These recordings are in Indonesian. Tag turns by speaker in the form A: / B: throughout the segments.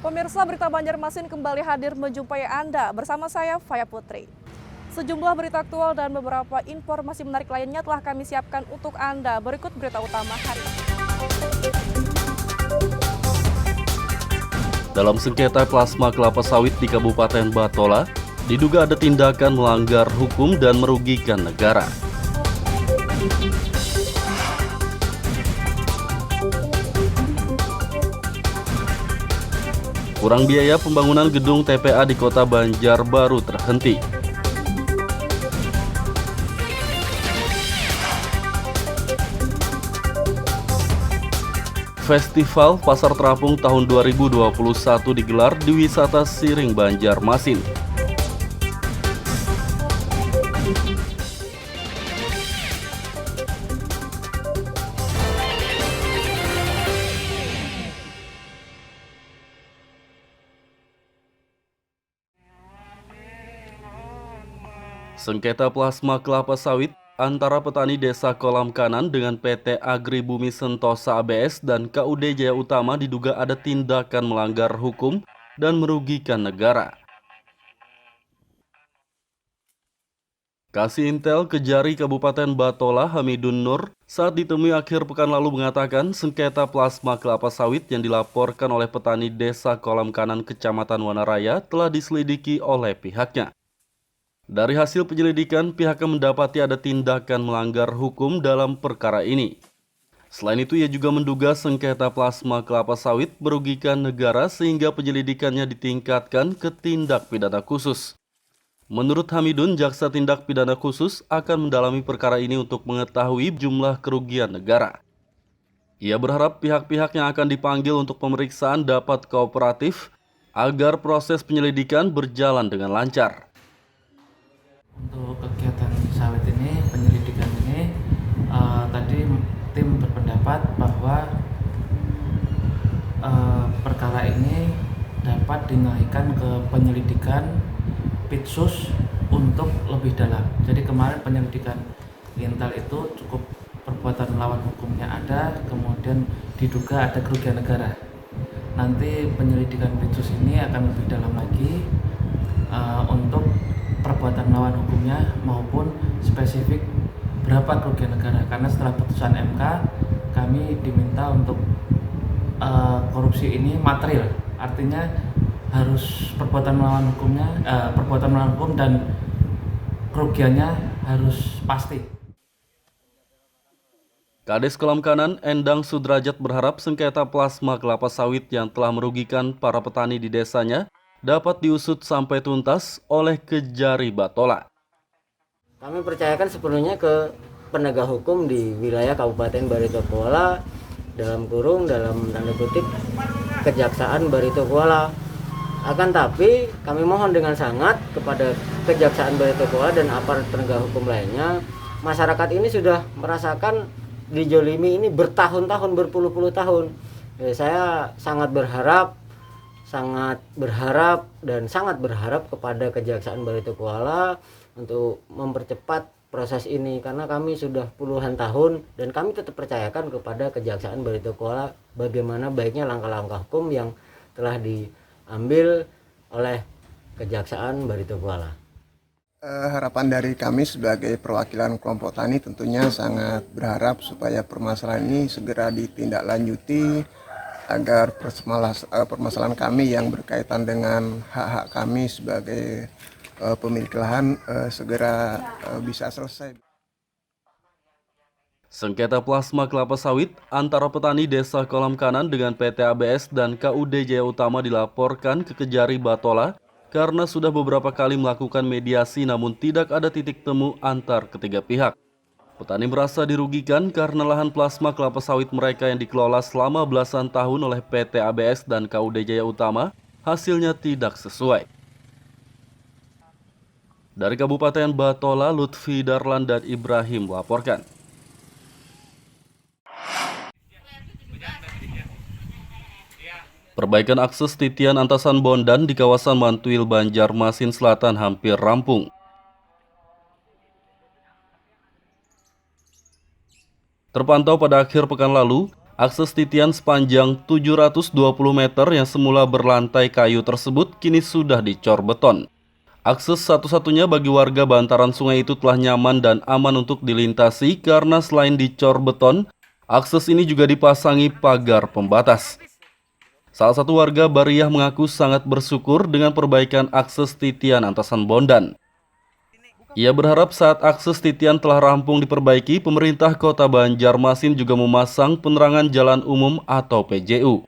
A: Pemirsa, berita Banjarmasin kembali hadir menjumpai Anda. Bersama saya, Faya Putri. Sejumlah berita aktual dan beberapa informasi menarik lainnya telah kami siapkan untuk Anda. Berikut berita utama hari ini.
B: Dalam sengketa plasma kelapa sawit di Kabupaten Batola, diduga ada tindakan melanggar hukum dan merugikan negara. Kurang biaya pembangunan gedung TPA di Kota Banjarbaru terhenti. Festival Pasar Terapung tahun 2021 digelar di Wisata Siring Banjarmasin. Sengketa plasma kelapa sawit antara petani Desa Kolam Kanan dengan PT Agri Bumi Sentosa ABS dan KUD Jaya Utama diduga ada tindakan melanggar hukum dan merugikan negara. Kasih Intel Kejari Kabupaten Batola Hamidun Nur saat ditemui akhir pekan lalu mengatakan sengketa plasma kelapa sawit yang dilaporkan oleh petani Desa Kolam Kanan Kecamatan Wanaraya telah diselidiki oleh pihaknya. Dari hasil penyelidikan, pihaknya mendapati ada tindakan melanggar hukum dalam perkara ini. Selain itu, ia juga menduga sengketa plasma kelapa sawit merugikan negara sehingga penyelidikannya ditingkatkan ke tindak pidana khusus. Menurut Hamidun, Jaksa Tindak Pidana Khusus akan mendalami perkara ini untuk mengetahui jumlah kerugian negara. Ia berharap pihak-pihak yang akan dipanggil untuk pemeriksaan dapat kooperatif agar proses penyelidikan berjalan dengan lancar.
C: Untuk kegiatan sawit ini, penyelidikan ini, tadi tim berpendapat bahwa perkara ini dapat dinaikkan ke penyelidikan Pitsus untuk lebih dalam. Jadi kemarin penyelidikan Intel itu cukup perbuatan melawan hukumnya ada, kemudian diduga ada kerugian negara. Nanti penyelidikan Pitsus ini akan lebih dalam lagi untuk perbuatan melawan hukumnya maupun spesifik berapa kerugian negara, karena setelah putusan MK kami diminta untuk korupsi ini material, artinya harus perbuatan melawan hukum dan kerugiannya harus pasti.
B: Kades Kolam Kanan Endang Sudrajat berharap sengketa plasma kelapa sawit yang telah merugikan para petani di desanya dapat diusut sampai tuntas oleh Kejari Batola.
D: Kami percayakan sepenuhnya ke penegak hukum di wilayah Kabupaten Barito Kuala, dalam tanda kutip Kejaksaan Barito Kuala. Akan tapi kami mohon dengan sangat kepada Kejaksaan Barito Kuala dan aparat penegak hukum lainnya, masyarakat ini sudah merasakan dijolimi ini bertahun-tahun, berpuluh-puluh tahun. Saya sangat berharap kepada Kejaksaan Barito Kuala untuk mempercepat proses ini, karena kami sudah puluhan tahun dan kami tetap percayakan kepada Kejaksaan Barito Kuala bagaimana baiknya langkah-langkah hukum yang telah diambil oleh Kejaksaan Barito Kuala.
E: Harapan dari kami sebagai perwakilan kelompok tani tentunya sangat berharap supaya permasalahan ini segera ditindaklanjuti agar permasalahan kami yang berkaitan dengan hak-hak kami sebagai pemilik lahan segera bisa selesai.
B: Sengketa plasma kelapa sawit antara petani Desa Kolam Kanan dengan PT ABS dan KUD Jaya Utama dilaporkan ke Kejari Batola karena sudah beberapa kali melakukan mediasi namun tidak ada titik temu antar ketiga pihak. Petani merasa dirugikan karena lahan plasma kelapa sawit mereka yang dikelola selama belasan tahun oleh PT ABS dan KUD Jaya Utama hasilnya tidak sesuai. Dari Kabupaten Batola, Lutfi Darlan dan Ibrahim melaporkan. Perbaikan akses titian Antasan Bondan di kawasan Mantuil Banjarmasin Selatan hampir rampung. Terpantau pada akhir pekan lalu, Akses titian sepanjang 720 meter yang semula berlantai kayu tersebut kini sudah dicor beton. Akses satu-satunya bagi warga bantaran sungai itu telah nyaman dan aman untuk dilintasi karena selain dicor beton, akses ini juga dipasangi pagar pembatas. Salah satu warga Bariyah mengaku sangat bersyukur dengan perbaikan akses titian Antasan Bondan. Ia berharap saat akses titian telah rampung diperbaiki, pemerintah Kota Banjarmasin juga memasang penerangan jalan umum atau PJU.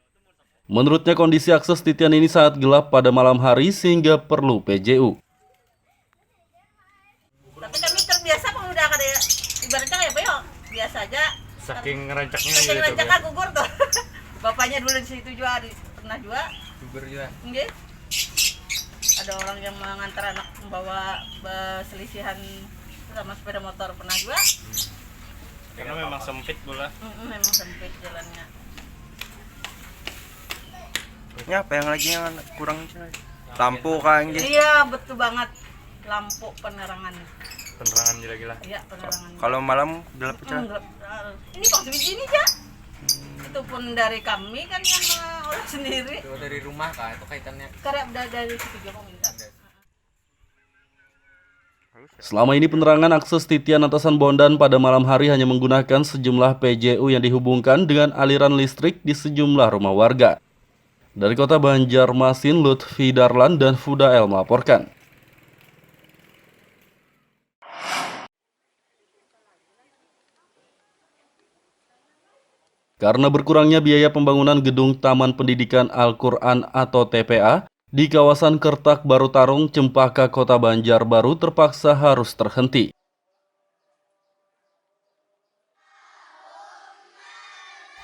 B: Menurutnya kondisi akses titian ini sangat gelap pada malam hari sehingga perlu PJU.
F: Tapi kami terbiasa menggunakan ya, ibaratnya ya Pak, biasa aja.
G: Saking ngerancaknya
F: Saking
G: gitu.
F: rancaknya gugur tuh. Bapaknya dulu di situ juga pernah juga.
G: Gugur juga.
F: Nggih. Ada orang yang mengantar anak membawa selisihan sama sepeda motor pernah juga.
G: Karena memang sempit pula.
F: Memang sempit jalannya.
H: Ini apa yang lagi yang kurang? Lampu kah yang gitu?
F: Iya betul banget. Lampu penerangan.
G: Penerangan gila-gila.
F: Iya penerangan.
H: Kalau malam gelap pecah.
F: Ini kok sebiji ya? Itu pun dari kami kan yang olah sendiri.
G: Itu dari rumah kah itu kaitannya?
F: Karena dari situ juga minta.
B: Selama ini penerangan akses titian Antasan Bondan pada malam hari hanya menggunakan sejumlah PJU yang dihubungkan dengan aliran listrik di sejumlah rumah warga. Dari Kota Banjarmasin, Lutfi Darlan dan Fudael melaporkan. Karena berkurangnya biaya pembangunan gedung Taman Pendidikan Al-Quran atau TPA di kawasan Kertak Baru Tarung, Cempaka, Kota Banjarbaru terpaksa harus terhenti.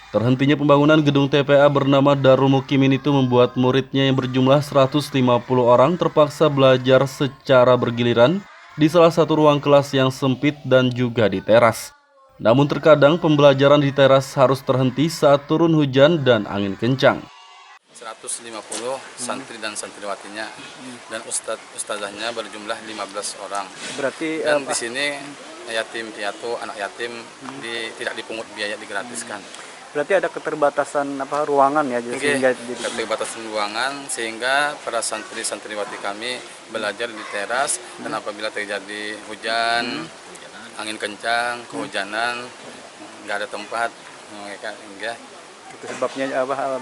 B: Terhentinya pembangunan gedung TPA bernama Darul Mukimin itu membuat muridnya yang berjumlah 150 orang terpaksa belajar secara bergiliran di salah satu ruang kelas yang sempit dan juga di teras. Namun terkadang pembelajaran di teras harus terhenti saat turun hujan dan angin kencang.
I: 150 santri dan santriwatinya dan ustazahnya berjumlah 15 orang.
H: Berarti
I: dan di sini yatim piatu, anak yatim tidak dipungut biaya, digratiskan.
H: berarti ada keterbatasan ruangan ya sehingga jadi
I: keterbatasan ruangan sehingga para santri santriwati kami belajar di teras dan apabila terjadi hujan, angin kencang, kehujanan, nggak ada tempat mereka hingga
H: itu sebabnya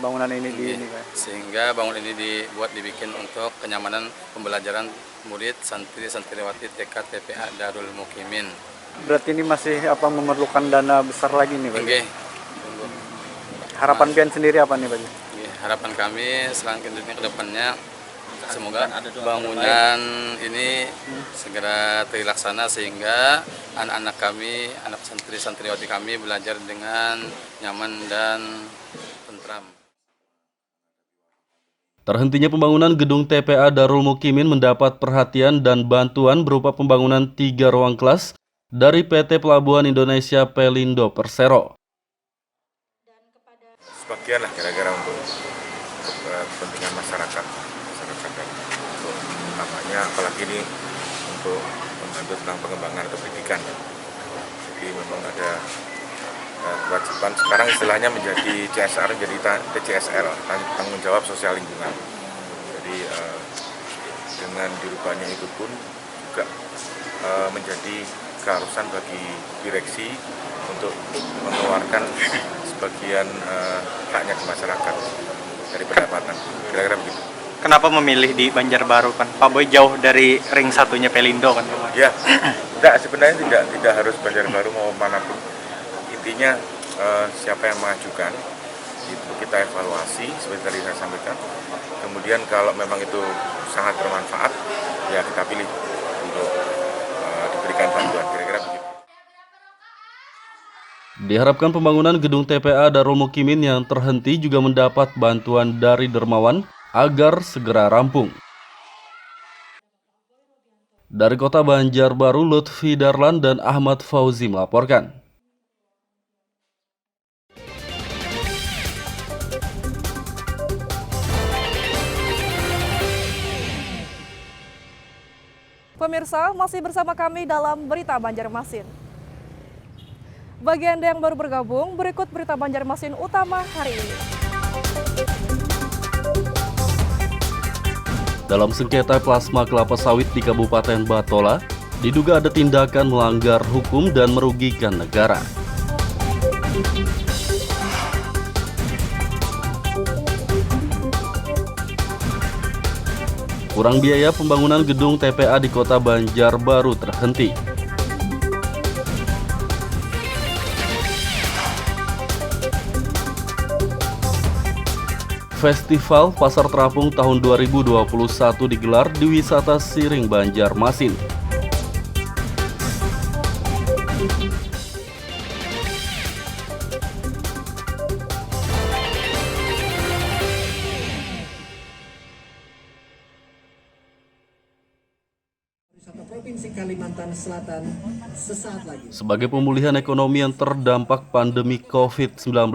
H: bangunan ini
I: sehingga bangunan ini dibikin untuk kenyamanan pembelajaran murid santri santriwati TK TPA Darul Mukimin.
H: Berarti ini masih memerlukan dana besar lagi nih Pak?
I: Okay.
H: Harapan pian sendiri apa nih Pak?
I: Harapan kami selanjutnya ke depannya semoga bangunan ini segera terlaksana sehingga anak-anak kami, anak santri-santriwati kami belajar dengan nyaman dan tentram.
B: Terhentinya pembangunan gedung TPA Darul Mukimin mendapat perhatian dan bantuan berupa pembangunan 3 ruang kelas dari PT Pelabuhan Indonesia Pelindo Persero.
J: Sebagian lah kira-kira untuk kepentingan masyarakat dan untuk namanya apalagi ini untuk membantu tentang pengembangan atau pendidikan. Jadi memang ada kewajiban sekarang istilahnya menjadi CSR, jadi TCSL, tanggung jawab sosial lingkungan. Jadi dengan dirubahnya itu pun juga menjadi keharusan bagi direksi untuk mengeluarkan sebagian haknya ke masyarakat dari pendapatan. Kira-kira begitu.
H: Kenapa memilih di Banjarbaru kan? Pak Boy jauh dari ring satunya Pelindo kan?
J: Ya, sebenarnya tidak harus Banjarbaru mau manapun. Intinya siapa yang mengajukan itu kita evaluasi seperti tadi saya sampaikan. Kemudian kalau memang itu sangat bermanfaat, ya kita pilih untuk diberikan bantuan. Kira-kira begitu.
B: Diharapkan pembangunan gedung TPA Darul Mukimin yang terhenti juga mendapat bantuan dari dermawan agar segera rampung. Dari Kota Banjarbaru, Lutfi Darlan dan Ahmad Fauzi melaporkan.
A: Pemirsa, masih bersama kami dalam Berita Banjarmasin. Bagi Anda yang baru bergabung, berikut berita Banjarmasin utama hari ini.
B: Dalam sengketa plasma kelapa sawit di Kabupaten Batola, diduga ada tindakan melanggar hukum dan merugikan negara. Kurang biaya pembangunan gedung TPA di Kota Banjarbaru terhenti. Festival Pasar Terapung tahun 2021 digelar di Wisata Siring Banjarmasin.
K: Provinsi Kalimantan Selatan sesaat lagi.
B: Sebagai pemulihan ekonomi yang terdampak pandemi COVID-19,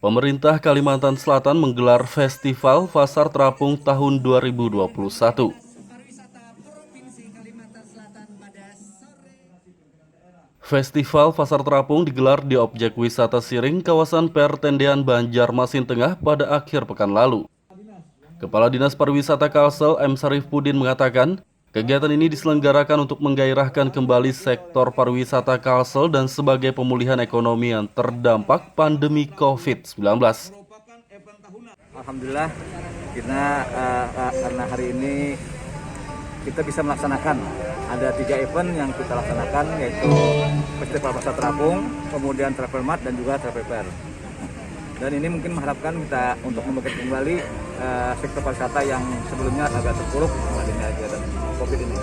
B: pemerintah Kalimantan Selatan menggelar Festival Pasar Terapung tahun 2021. Festival Pasar Terapung digelar di objek wisata Siring, kawasan Pertendean Banjarmasin Tengah pada akhir pekan lalu. Kepala Dinas Pariwisata Kalsel M. Sarif Pudin mengatakan, kegiatan ini diselenggarakan untuk menggairahkan kembali sektor pariwisata Kalsel dan sebagai pemulihan ekonomi yang terdampak pandemi COVID-19.
L: Alhamdulillah, karena hari ini kita bisa melaksanakan ada 3 event yang kita laksanakan, yaitu Festival Pasar Terapung, kemudian Travel Mart dan juga Travel Fair. Dan ini mungkin mengharapkan kita untuk membangkit kembali sektor pariwisata yang sebelumnya agak terpuruk adanya kegiatan COVID ini.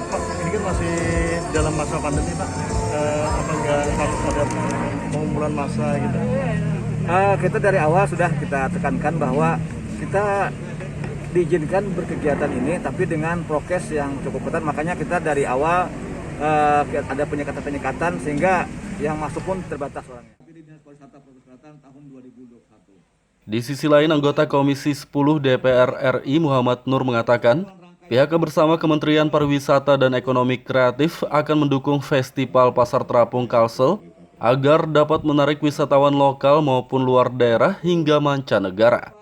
M: Pak, ini kan masih dalam masa pandemi, Pak. Apa enggak harus ada pengumpulan massa gitu?
L: Kita dari awal sudah kita tekankan bahwa kita diizinkan berkegiatan ini, tapi dengan prokes yang cukup ketat. Makanya kita dari awal ada penyekatan-penyekatan sehingga yang masuk pun terbatas orangnya.
B: Di sisi lain, anggota Komisi 10 DPR RI Muhammad Nur mengatakan, pihaknya bersama Kementerian Pariwisata dan Ekonomi Kreatif akan mendukung Festival Pasar Terapung Kalsel agar dapat menarik wisatawan lokal maupun luar daerah hingga mancanegara.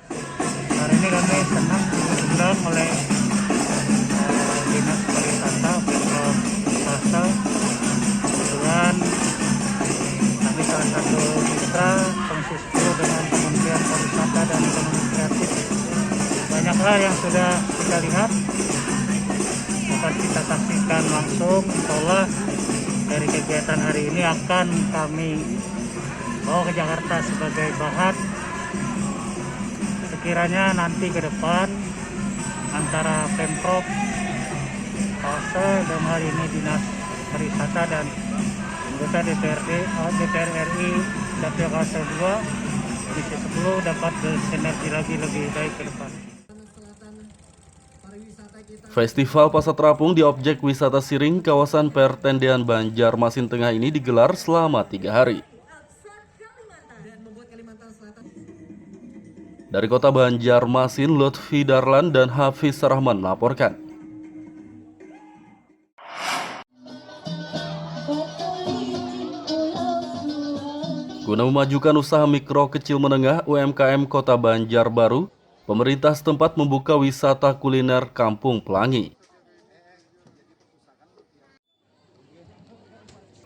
M: Hari ini kami senang diundang oleh Dinas Pariwisata Pemprov Kalsel. Kebetulan kami salah satu mitra Komisi 10 dengan Kementerian Pariwisata dan Ekonomi Kreatif. Banyak hal yang sudah kita lihat, dapat kita saksikan langsung. Insyaallah dari kegiatan hari ini akan kami bawa ke Jakarta sebagai bahan. Sekiranya nanti ke depan antara Pemprov Kalsel dan hari ini Dinas Pariwisata dan anggota DPR RI Dapil Kalsel 2 Komisi 10 dapat bersinergi lagi lebih baik ke depan.
B: Festival Pasar Terapung di objek wisata Siring, kawasan Pertendean Banjarmasin Tengah ini digelar selama 3 hari. Dari Kota Banjarmasin, Lutfi Darlan dan Hafiz Rahman melaporkan. Guna memajukan usaha mikro kecil menengah UMKM Kota Banjarbaru, pemerintah setempat membuka wisata kuliner Kampung Pelangi.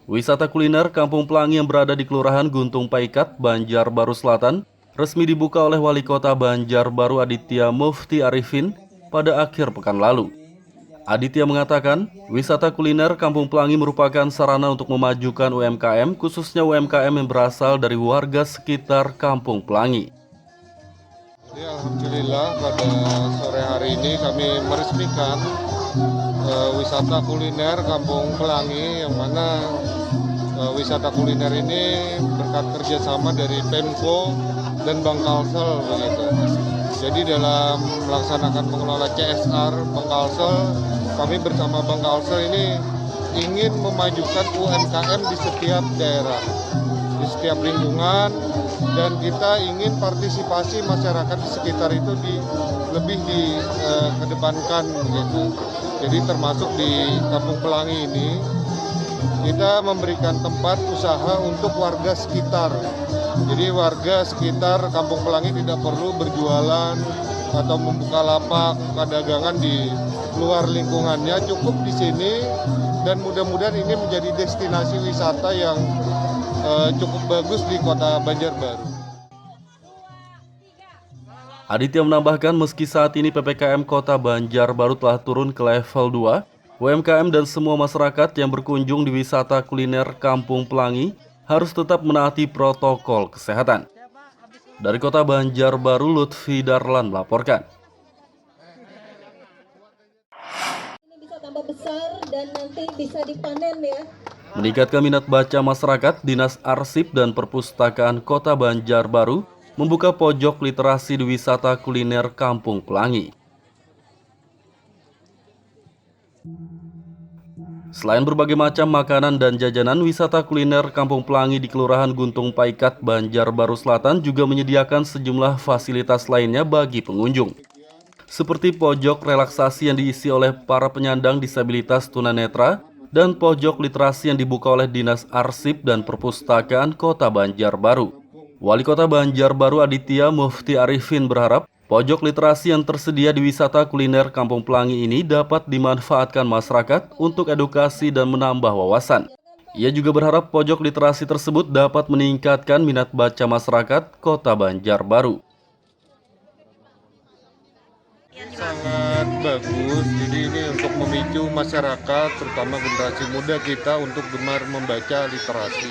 B: Wisata kuliner Kampung Pelangi yang berada di Kelurahan Guntung Paikat, Banjarbaru Selatan, resmi dibuka oleh Wali Kota Banjarbaru Aditya Mufti Arifin pada akhir pekan lalu. Aditya mengatakan, wisata kuliner Kampung Pelangi merupakan sarana untuk memajukan UMKM, khususnya UMKM yang berasal dari warga sekitar Kampung Pelangi.
N: Jadi alhamdulillah pada sore hari ini kami meresmikan wisata kuliner Kampung Pelangi, yang mana wisata kuliner ini berkat kerjasama dari Pemko dan Bank Kalsel begitu. Jadi dalam melaksanakan pengelola CSR Bank Kalsel, kami bersama Bank Kalsel ini ingin memajukan UMKM di setiap daerah, di setiap lingkungan, dan kita ingin partisipasi masyarakat di sekitar itu lebih dikedepankan gitu. Jadi termasuk di Kampung Pelangi ini kita memberikan tempat usaha untuk warga sekitar. Jadi warga sekitar Kampung Pelangi tidak perlu berjualan atau membuka lapak, buka dagangan di luar lingkungannya, cukup di sini, dan mudah-mudahan ini menjadi destinasi wisata yang cukup bagus di Kota Banjarbaru.
B: Aditya menambahkan meski saat ini PPKM Kota Banjarbaru telah turun ke level 2, UMKM dan semua masyarakat yang berkunjung di wisata kuliner Kampung Pelangi harus tetap menaati protokol kesehatan. Dari Kota Banjarbaru, Lutfi Darlan melaporkan.
O: Ini bisa tambah besar dan nanti bisa dipanen ya.
B: Meningkatkan minat baca masyarakat, Dinas Arsip dan Perpustakaan Kota Banjarbaru membuka pojok literasi di wisata kuliner Kampung Pelangi. Selain berbagai macam makanan dan jajanan, wisata kuliner Kampung Pelangi di Kelurahan Guntung Paikat, Banjarbaru Selatan juga menyediakan sejumlah fasilitas lainnya bagi pengunjung. Seperti pojok relaksasi yang diisi oleh para penyandang disabilitas tunanetra dan pojok literasi yang dibuka oleh Dinas Arsip dan Perpustakaan Kota Banjarbaru. Wali Kota Banjarbaru Aditya Mufti Arifin berharap pojok literasi yang tersedia di wisata kuliner Kampung Pelangi ini dapat dimanfaatkan masyarakat untuk edukasi dan menambah wawasan. Ia juga berharap pojok literasi tersebut dapat meningkatkan minat baca masyarakat Kota Banjarbaru.
N: Sangat bagus, jadi ini untuk memicu masyarakat, terutama generasi muda kita untuk gemar membaca literasi.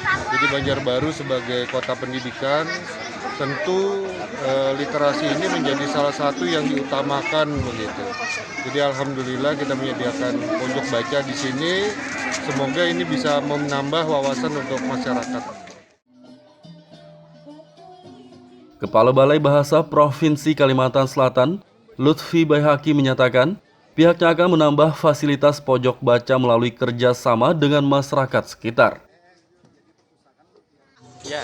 N: Jadi Banjarbaru sebagai kota pendidikan, tentu literasi ini menjadi salah satu yang diutamakan begitu. Jadi alhamdulillah kita menyediakan pojok baca di sini. Semoga ini bisa menambah wawasan untuk masyarakat.
B: Kepala Balai Bahasa Provinsi Kalimantan Selatan, Lutfi Baihaqi menyatakan, pihaknya akan menambah fasilitas pojok baca melalui kerjasama dengan masyarakat sekitar.
P: Ya,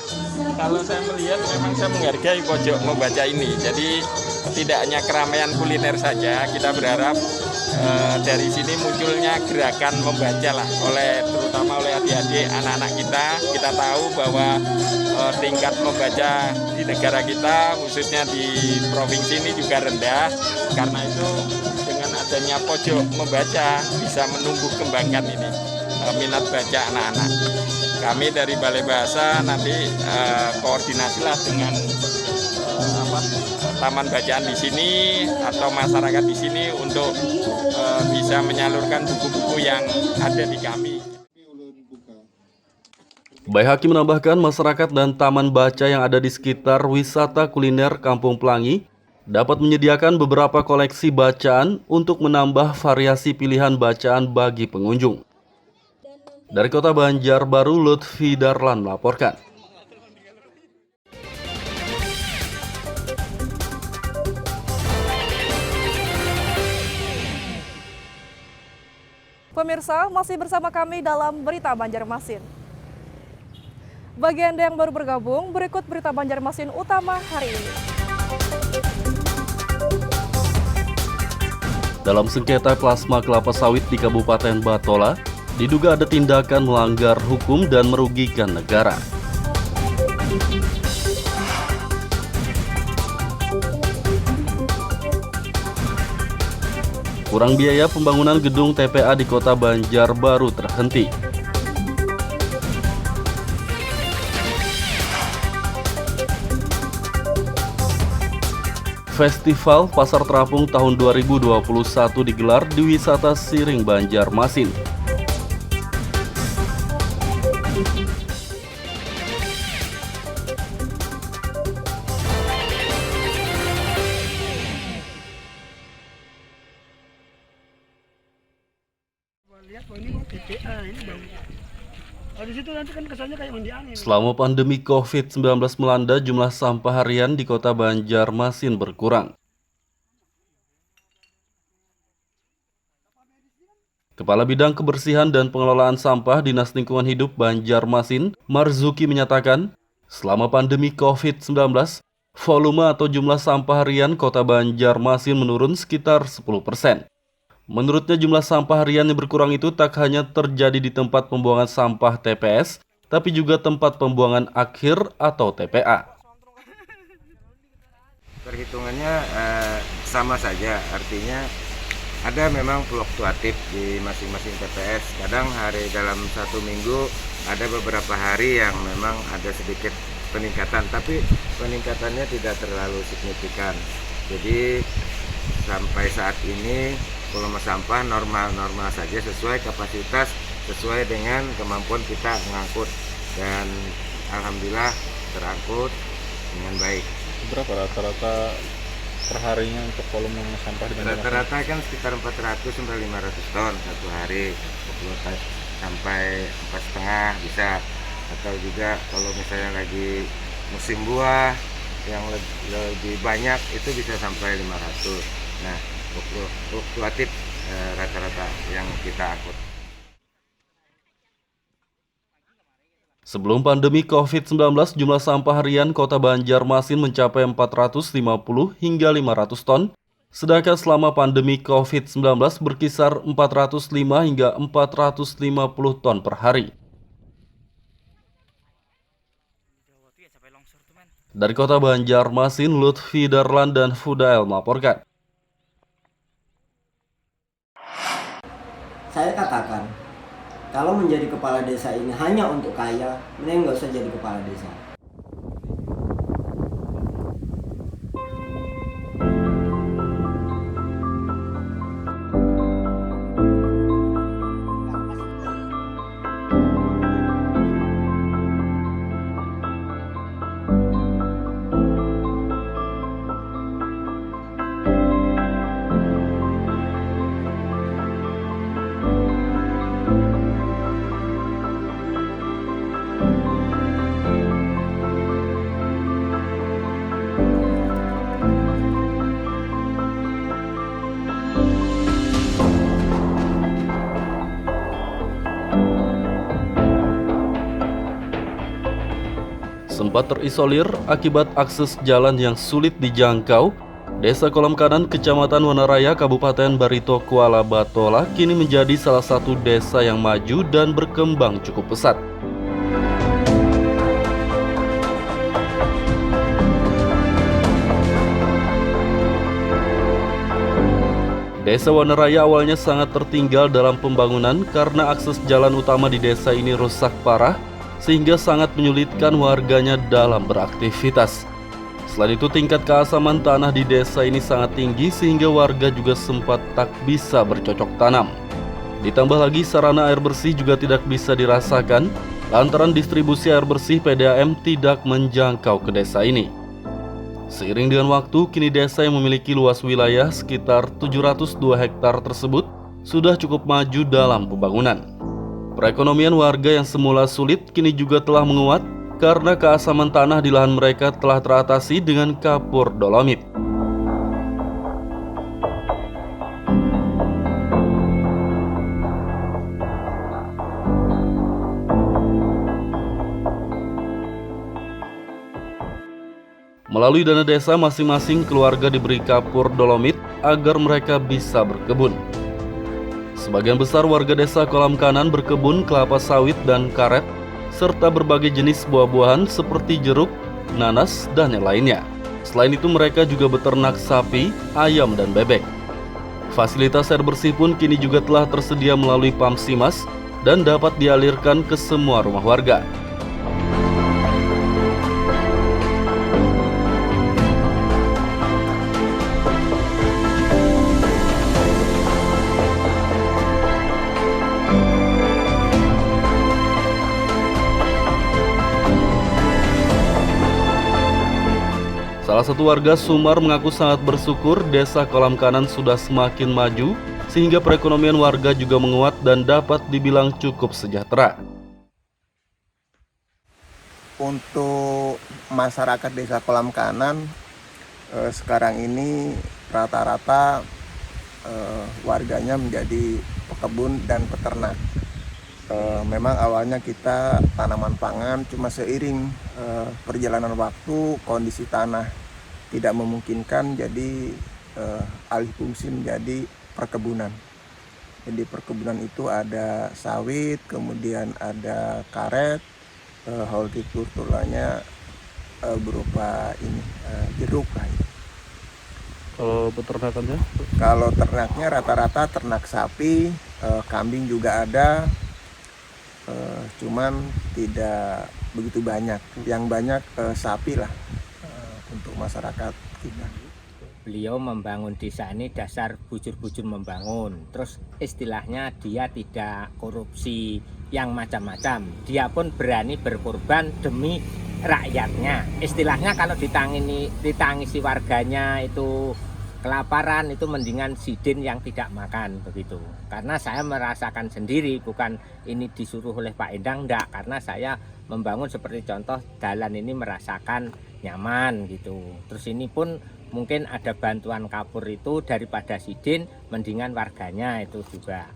P: kalau saya melihat memang saya menghargai pojok membaca ini. Jadi tidak hanya keramaian kuliner saja, kita berharap dari sini munculnya gerakan membaca lah, terutama oleh adik-adik anak-anak kita. Kita tahu bahwa tingkat membaca di negara kita, khususnya di provinsi ini juga rendah. Karena itu dengan adanya pojok membaca bisa menumbuh kembangkan ini minat baca anak-anak. Kami dari Balai Bahasa nanti koordinasilah dengan taman bacaan di sini atau masyarakat di sini untuk bisa menyalurkan buku-buku yang ada di kami.
B: Baihaqi menambahkan masyarakat dan taman baca yang ada di sekitar wisata kuliner Kampung Pelangi dapat menyediakan beberapa koleksi bacaan untuk menambah variasi pilihan bacaan bagi pengunjung. Dari Kota Banjarbaru, Lutfi Darlan melaporkan.
A: Pemirsa, masih bersama kami dalam Berita Banjarmasin. Bagi Anda yang baru bergabung, berikut Berita Banjarmasin utama hari ini.
B: Dalam sengketa plasma kelapa sawit di Kabupaten Batola, diduga ada tindakan melanggar hukum dan merugikan negara. Kurang biaya pembangunan gedung TPA di Kota Banjarbaru terhenti. Festival Pasar Terapung tahun 2021 digelar di wisata Siring Banjarmasin. Selama pandemi COVID-19 melanda, jumlah sampah harian di Kota Banjarmasin berkurang. Kepala Bidang Kebersihan dan Pengelolaan Sampah Dinas Lingkungan Hidup Banjarmasin, Marzuki menyatakan, selama pandemi COVID-19, volume atau jumlah sampah harian Kota Banjarmasin menurun sekitar 10%. Menurutnya jumlah sampah harian yang berkurang itu tak hanya terjadi di tempat pembuangan sampah TPS, tapi juga tempat pembuangan akhir atau TPA.
Q: Perhitungannya sama saja, artinya ada memang fluktuatif di masing-masing TPS. Kadang hari dalam 1 minggu ada beberapa hari yang memang ada sedikit peningkatan, tapi peningkatannya tidak terlalu signifikan. Jadi sampai saat ini volume sampah normal-normal saja, sesuai kapasitas, sesuai dengan kemampuan kita mengangkut, dan alhamdulillah terangkut dengan baik.
R: Berapa rata-rata perharinya untuk volume sampah di Banjarmasin?
Q: Rata-rata kan sekitar 400 sampai 500 ton satu hari, sampai 4,5 bisa. Atau juga kalau misalnya lagi musim buah yang lebih banyak itu bisa sampai 500. Nah, fluktuatif rata-rata yang kita angkut.
B: Sebelum pandemi COVID-19, jumlah sampah harian Kota Banjarmasin mencapai 450 hingga 500 ton, sedangkan selama pandemi COVID-19 berkisar 405 hingga 450 ton per hari. Dari Kota Banjarmasin, Lutfi Darlan dan Fudael melaporkan.
D: Saya katakan, kalau menjadi kepala desa ini hanya untuk kaya, mending nggak usah jadi kepala desa.
B: Sempat terisolir akibat akses jalan yang sulit dijangkau, Desa Kolam Kanan, Kecamatan Wanaraya, Kabupaten Barito Kuala Batola kini menjadi salah satu desa yang maju dan berkembang cukup pesat. Desa Wanaraya awalnya sangat tertinggal dalam pembangunan karena akses jalan utama di desa ini rusak parah, sehingga sangat menyulitkan warganya dalam beraktivitas. Selain itu, tingkat keasaman tanah di desa ini sangat tinggi sehingga warga juga sempat tak bisa bercocok tanam. Ditambah lagi sarana air bersih juga tidak bisa dirasakan lantaran distribusi air bersih PDAM tidak menjangkau ke desa ini. Seiring dengan waktu, kini desa yang memiliki luas wilayah sekitar 702 hektar tersebut sudah cukup maju dalam pembangunan. Perekonomian warga yang semula sulit kini juga telah menguat karena keasaman tanah di lahan mereka telah teratasi dengan kapur dolomit. Melalui dana desa, masing-masing keluarga diberi kapur dolomit agar mereka bisa berkebun. Sebagian besar warga desa Kolam Kanan berkebun kelapa sawit dan karet, serta berbagai jenis buah-buahan seperti jeruk, nanas, dan yang lainnya. Selain itu mereka juga beternak sapi, ayam, dan bebek. Fasilitas air bersih pun kini juga telah tersedia melalui Pamsimas dan dapat dialirkan ke semua rumah warga. Salah satu warga Sumar mengaku sangat bersyukur desa Kolam Kanan sudah semakin maju sehingga perekonomian warga juga menguat dan dapat dibilang cukup sejahtera.
E: Untuk masyarakat desa Kolam Kanan sekarang ini rata-rata warganya menjadi pekebun dan peternak. Memang awalnya kita tanaman pangan, cuma seiring perjalanan waktu kondisi tanah tidak memungkinkan, jadi alih fungsi menjadi perkebunan. Jadi perkebunan itu ada sawit, kemudian ada karet, hortikulturanya berupa ini jeruk lah.
B: Kalau peternakannya?
E: Kalau ternaknya rata-rata ternak sapi, kambing juga ada, cuman tidak begitu banyak. Yang banyak sapi lah untuk masyarakat kita.
S: Beliau membangun desa ini dasar bujur-bujur membangun. Terus istilahnya dia tidak korupsi yang macam-macam. Dia pun berani berkorban demi rakyatnya. Istilahnya kalau ditangisi warganya itu kelaparan, itu mendingan sidin yang tidak makan begitu. Karena saya merasakan sendiri, bukan ini disuruh oleh Pak Endang, enggak. Karena saya membangun seperti contoh jalan ini merasakan nyaman gitu. Terus ini pun mungkin ada bantuan kapur itu daripada sidin, mendingan warganya itu juga.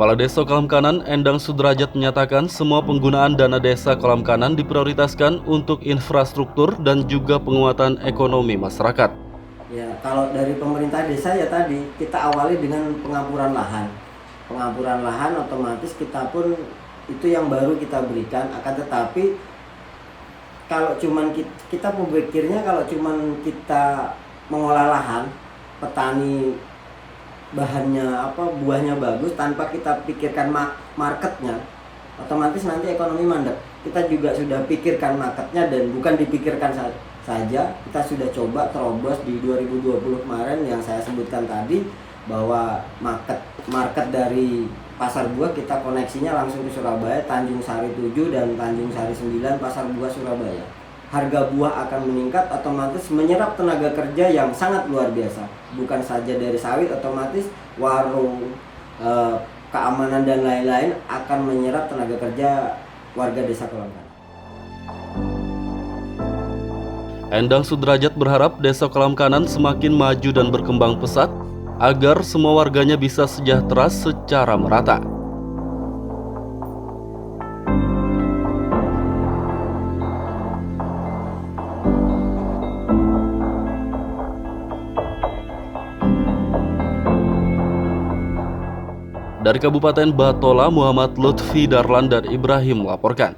B: Kepala Desa Kolam Kanan Endang Sudrajat menyatakan semua penggunaan dana Desa Kolam Kanan diprioritaskan untuk infrastruktur dan juga penguatan ekonomi masyarakat.
D: Ya, kalau dari pemerintah desa ya tadi kita awali dengan pengapuran lahan. Pengapuran lahan otomatis kita pun itu yang baru kita berikan, akan tetapi kalau cuman kita berpikirnya kalau cuman kita mengolah lahan, petani bahannya buahnya bagus tanpa kita pikirkan marketnya, otomatis nanti ekonomi mandek. Kita juga sudah pikirkan marketnya dan bukan dipikirkan saja, kita sudah coba terobos di 2020 kemarin yang saya sebutkan tadi, bahwa market dari pasar buah kita koneksinya langsung ke Surabaya, Tanjung Sari 7 dan Tanjung Sari 9 pasar buah Surabaya. Harga buah akan meningkat, otomatis menyerap tenaga kerja yang sangat luar biasa. Bukan saja dari sawit, otomatis warung, keamanan dan lain-lain akan menyerap tenaga kerja warga Desa Kolam Kanan.
B: Endang Sudrajat berharap Desa Kolam Kanan semakin maju dan berkembang pesat agar semua warganya bisa sejahtera secara merata. Dari Kabupaten Batola, Muhammad Lutfi Darlan dan Ibrahim melaporkan.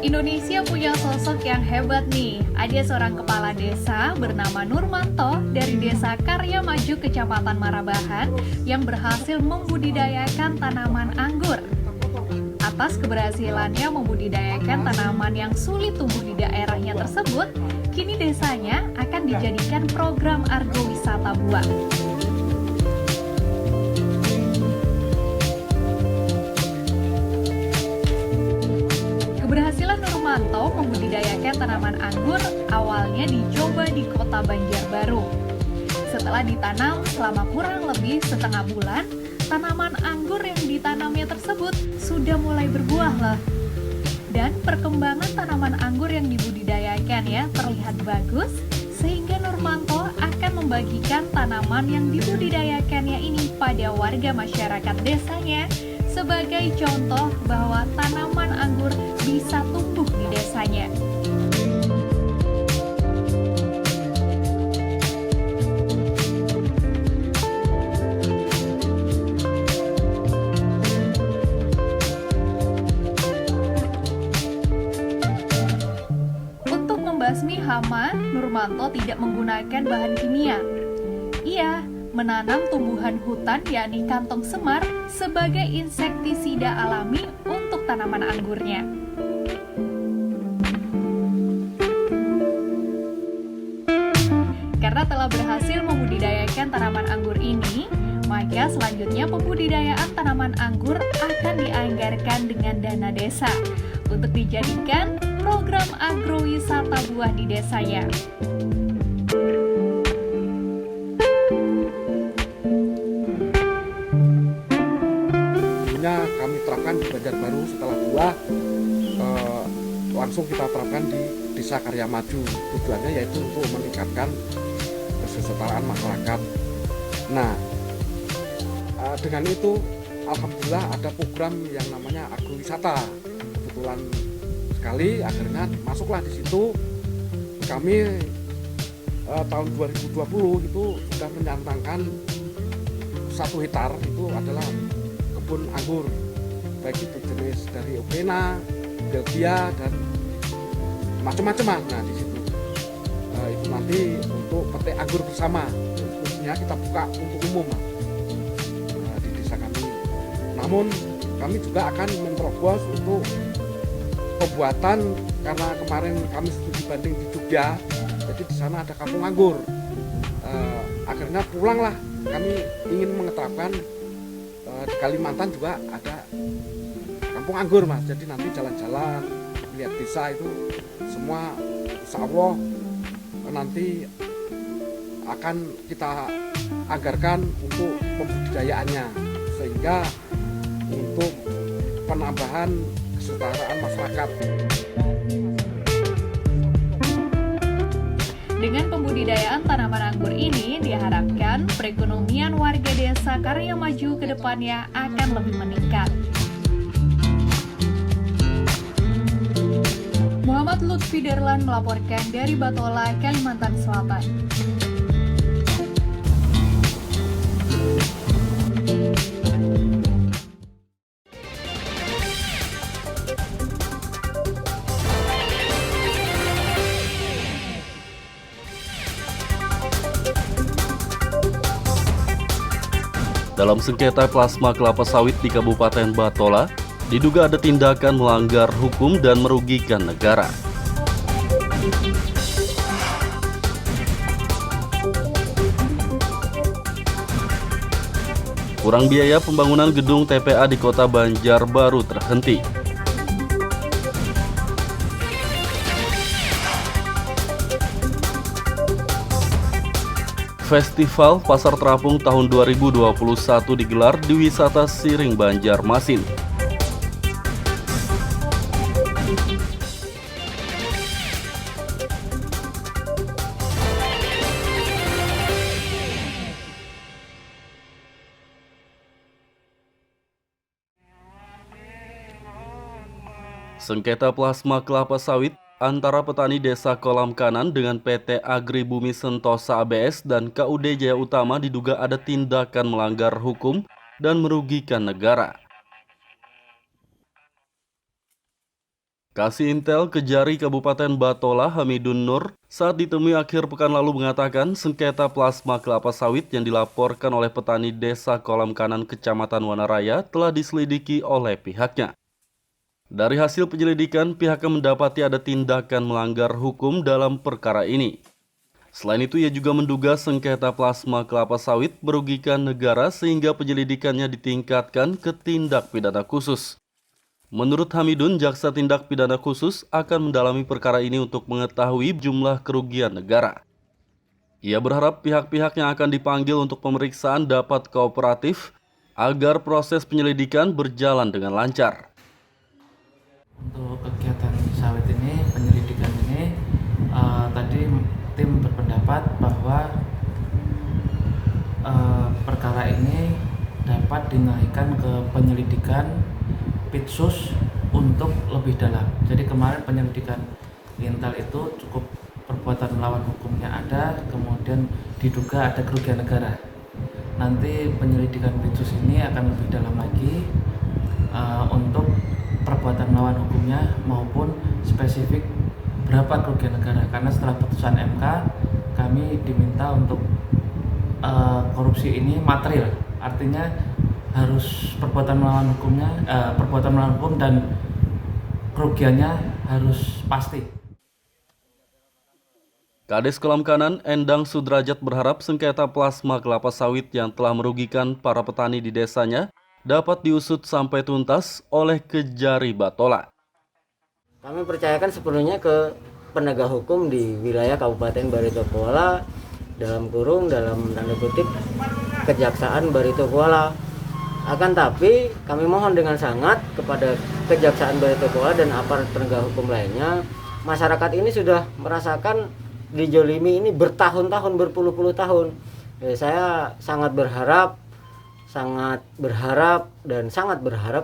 T: Indonesia punya sosok yang hebat nih. Ada seorang kepala desa bernama Nurmanto dari Desa Karya Maju, Kecamatan Marabahan, yang berhasil membudidayakan tanaman anggur. Atas keberhasilannya membudidayakan tanaman yang sulit tumbuh di daerahnya tersebut, kini desanya akan dijadikan program Argo Wisata Buah. Keberhasilan Nurmanto membudidayakan tanaman anggur awalnya dicoba di kota Banjarbaru. Setelah ditanam selama kurang lebih setengah bulan, tanaman anggur yang ditanamnya tersebut sudah mulai berbuah loh. Dan perkembangan tanaman anggur yang dibudidayakan terlihat bagus, sehingga Nurmanto akan membagikan tanaman yang dibudidayakannya ini pada warga masyarakat desanya sebagai contoh bahwa tanaman anggur bisa tumbuh di desanya. Untuk membasmi hama, Nurmanto tidak menggunakan bahan kimia. Ia menanam tumbuhan hutan yakni kantong semar sebagai insektisida alami untuk tanaman anggurnya. Karena telah berhasil membudidayakan tanaman anggur ini, maka selanjutnya pembudidayaan tanaman anggur akan dianggarkan dengan dana desa untuk dijadikan program agrowisata buah di desanya.
U: Kami terapkan di Banjarbaru setelah buah langsung kita terapkan di Desa Karya Maju. Tujuannya yaitu untuk meningkatkan kesetaraan masyarakat. Nah, dengan itu alhamdulillah ada program yang namanya agrowisata. Kebetulan sekali akhirnya masuklah di situ. Kami tahun 2020 itu sudah menyantangkan 1 hektar itu adalah kebun anggur, baik itu jenis dari Opena, Belgia dan macam-macam. Nah di situ itu nanti untuk petik anggur bersama, khususnya kita buka untuk umum di desa kami. Namun kami juga akan menerobos untuk pembuatan, karena kemarin kami studi banding di Jogja, jadi di sana ada kampung anggur. Akhirnya pulanglah, kami ingin mengetapkan di Kalimantan juga ada kampung anggur Mas. Jadi nanti jalan-jalan lihat desa itu semua insya Allah nanti akan kita anggarkan untuk pembudidayaannya, sehingga untuk penambahan kesetaraan masyarakat.
T: Dengan pembudidayaan tanaman anggur ini diharapkan perekonomian warga desa Karya Maju ke depannya akan lebih meningkat. Muhammad Lutfi Derlan melaporkan dari Batola, Kalimantan Selatan.
B: Dalam sengketa plasma kelapa sawit di Kabupaten Batola, diduga ada tindakan melanggar hukum dan merugikan negara. Kurang biaya pembangunan gedung TPA di Kota Banjarbaru terhenti. Festival Pasar Terapung tahun 2021 digelar di Wisata Siring Banjarmasin. Sengketa plasma kelapa sawit antara petani desa Kolam Kanan dengan PT Agri Bumi Sentosa ABS dan KUD Jaya Utama diduga ada tindakan melanggar hukum dan merugikan negara. Kasih Intel Kejari Kabupaten Batola Hamidun Nur saat ditemui akhir pekan lalu mengatakan sengketa plasma kelapa sawit yang dilaporkan oleh petani desa Kolam Kanan Kecamatan Wanaraya telah diselidiki oleh pihaknya. Dari hasil penyelidikan, pihaknya mendapati ada tindakan melanggar hukum dalam perkara ini. Selain itu, ia juga menduga sengketa plasma kelapa sawit merugikan negara sehingga penyelidikannya ditingkatkan ke tindak pidana khusus. Menurut Hamidun, Jaksa Tindak Pidana Khusus akan mendalami perkara ini untuk mengetahui jumlah kerugian negara. Ia berharap pihak-pihak yang akan dipanggil untuk pemeriksaan dapat kooperatif agar proses penyelidikan berjalan dengan lancar.
C: Untuk kegiatan sawit ini, penyelidikan ini, tadi tim berpendapat bahwa perkara ini dapat dinaikkan ke penyelidikan Pitsus untuk lebih dalam. Jadi kemarin penyelidikan Intel itu cukup perbuatan melawan hukumnya ada, kemudian diduga ada kerugian negara. Nanti penyelidikan Pitsus ini akan lebih dalam lagi untuk perbuatan melawan hukumnya maupun spesifik berapa kerugian negara, karena setelah putusan MK kami diminta untuk korupsi ini material, artinya harus perbuatan melawan hukum dan kerugiannya harus pasti.
B: Kades Kolamkanan Endang Sudrajat berharap sengketa plasma kelapa sawit yang telah merugikan para petani di desanya dapat diusut sampai tuntas oleh Kejari Batola.
D: Kami percayakan sepenuhnya ke penegak hukum di wilayah Kabupaten Barito Kuala, dalam tanda kutip Kejaksaan Barito Kuala. Akan tapi kami mohon dengan sangat kepada Kejaksaan Barito Kuala dan aparat penegak hukum lainnya, masyarakat ini sudah merasakan dijolimi ini bertahun-tahun, berpuluh-puluh tahun. Saya sangat berharap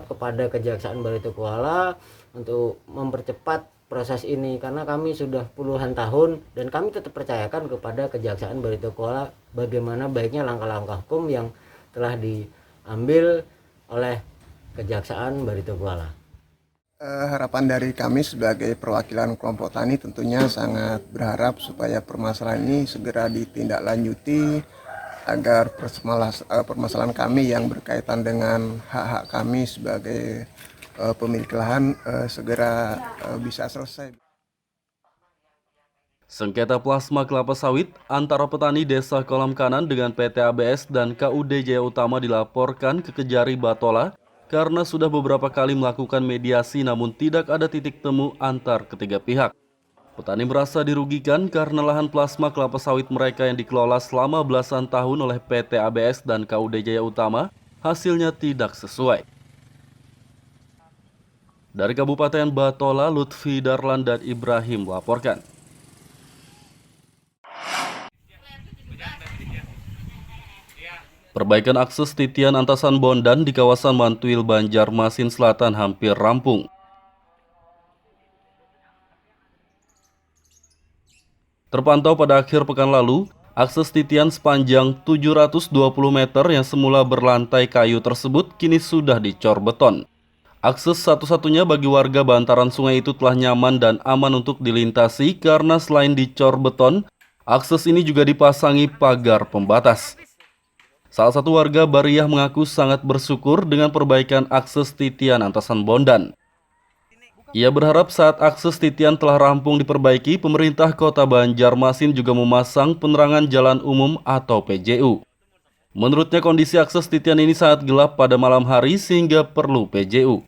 D: kepada Kejaksaan Barito Kuala untuk mempercepat proses ini, karena kami sudah puluhan tahun dan kami tetap percayakan kepada Kejaksaan Barito Kuala bagaimana baiknya langkah-langkah hukum yang telah diambil oleh Kejaksaan Barito Kuala.
E: Harapan dari kami sebagai perwakilan kelompok tani tentunya sangat berharap supaya permasalahan ini segera ditindaklanjuti agar permasalahan kami yang berkaitan dengan hak-hak kami sebagai pemilik lahan segera bisa selesai.
B: Sengketa plasma kelapa sawit antara petani Desa Kolamkanan dengan PT ABS dan KUD Jaya Utama dilaporkan ke Kejari Batola karena sudah beberapa kali melakukan mediasi namun tidak ada titik temu antar ketiga pihak. Petani merasa dirugikan karena lahan plasma kelapa sawit mereka yang dikelola selama belasan tahun oleh PT ABS dan KUD Jaya Utama hasilnya tidak sesuai. Dari Kabupaten Batola, Lutfi Darlan dan Ibrahim melaporkan. Perbaikan akses titian Antasan Bondan di kawasan Mantuil, Banjarmasin Selatan hampir rampung. Terpantau pada akhir pekan lalu, akses titian sepanjang 720 meter yang semula berlantai kayu tersebut kini sudah dicor beton. Akses satu-satunya bagi warga bantaran sungai itu telah nyaman dan aman untuk dilintasi karena selain dicor beton, akses ini juga dipasangi pagar pembatas. Salah satu warga Bariah mengaku sangat bersyukur dengan perbaikan akses titian Antasan Bondan. Ia berharap saat akses titian telah rampung diperbaiki, pemerintah Kota Banjarmasin juga memasang penerangan jalan umum atau PJU. Menurutnya kondisi akses titian ini sangat gelap pada malam hari sehingga perlu PJU.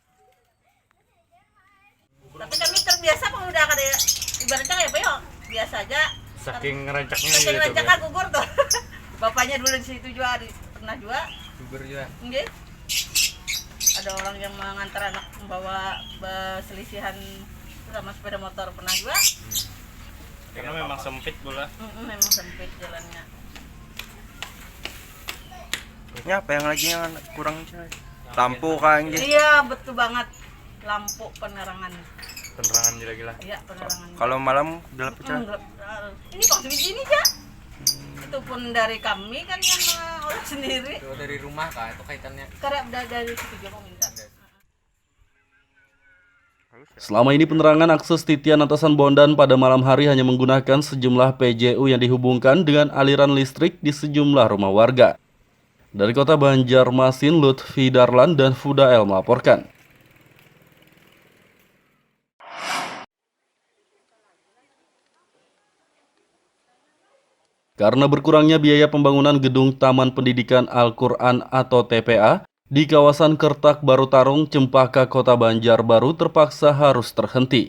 F: Tapi kami terbiasa udah ada ibaratnya ya Pak, biasa aja.
H: Saking ngerancaknya
F: Saking
H: gitu.
F: ngerancaknya gugur tuh. Bapaknya dulu di situ juga pernah juga.
H: Gugur juga.
F: Nggih. Ada orang yang mengantar anak membawa selisihan sama sepeda motor pernah juga.
H: Karena memang sempit bola.
F: Memang sempit jalannya.
H: Ini apa yang lagi yang kurang? Lampu kah yang
F: Iya, betul banget. Lampu penerangan.
H: Penerangan gila-gila.
F: Iya, penerangan.
H: Kalau malam gelap aja.
F: Ini kok begini aja. Itu pun dari kami kan yang olah sendiri.
H: Itu dari rumah kah itu kaitannya?
F: Karena dari situ juga minta.
B: Selama ini penerangan akses titian Antasan Bondan pada malam hari hanya menggunakan sejumlah PJU yang dihubungkan dengan aliran listrik di sejumlah rumah warga. Dari Kota Banjarmasin, Lutfi Darlan dan Fudael melaporkan. Karena berkurangnya biaya pembangunan gedung Taman Pendidikan Al-Quran atau TPA di kawasan Kertak Baru Tarung, Cempaka, Kota Banjarbaru terpaksa harus terhenti.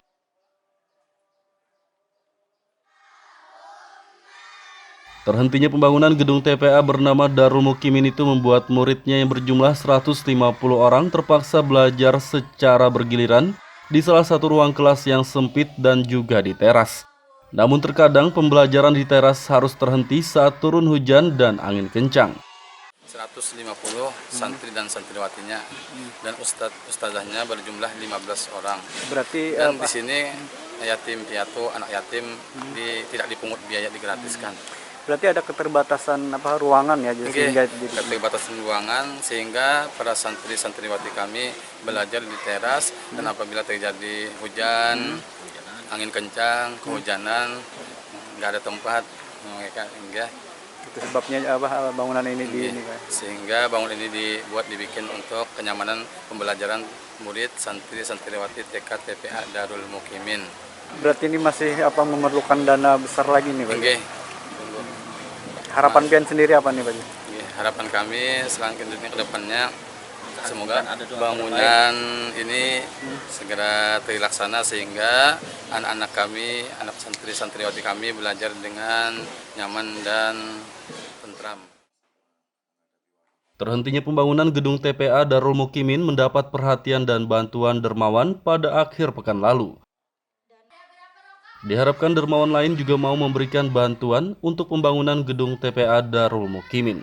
B: Terhentinya pembangunan gedung TPA bernama Darul Mukimin itu membuat muridnya yang berjumlah 150 orang terpaksa belajar secara bergiliran di salah satu ruang kelas yang sempit dan juga di teras. Namun terkadang pembelajaran di teras harus terhenti saat turun hujan dan angin kencang.
I: 150 santri dan santriwatinya dan ustazahnya berjumlah 15 orang.
H: Berarti
I: dan di sini yatim piatu, anak yatim tidak dipungut biaya, digratiskan.
H: Berarti ada keterbatasan ruangan ya,
I: sehingga keterbatasan ruangan sehingga para santri santriwati kami belajar di teras dan apabila terjadi hujan, angin kencang, kehujanan, nggak ada tempat, mereka hingga
H: Itu sebabnya apa bangunan ini
I: Sehingga bangunan ini dibikin untuk kenyamanan pembelajaran murid santri-santriwati TK TPA Darul Mukimin.
H: Berarti ini masih memerlukan dana besar lagi nih Pak?
I: Oke.
H: Harapan pian sendiri apa nih Pak?
I: Harapan kami selanjutnya ke depannya semoga bangunan ini segera terlaksana sehingga anak-anak kami, anak santri-santriwati kami belajar dengan nyaman dan tentram.
B: Terhentinya pembangunan gedung TPA Darul Mukimin mendapat perhatian dan bantuan dermawan pada akhir pekan lalu. Diharapkan dermawan lain juga mau memberikan bantuan untuk pembangunan gedung TPA Darul Mukimin.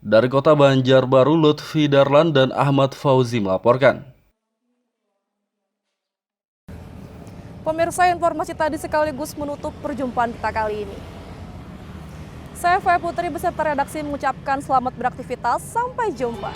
B: Dari Kota Banjarbaru, Lutfi Darlan dan Ahmad Fauzi melaporkan.
A: Pemirsa, informasi tadi sekaligus menutup perjumpaan kita kali ini. Saya Faya Putri beserta redaksi mengucapkan selamat beraktivitas, sampai jumpa.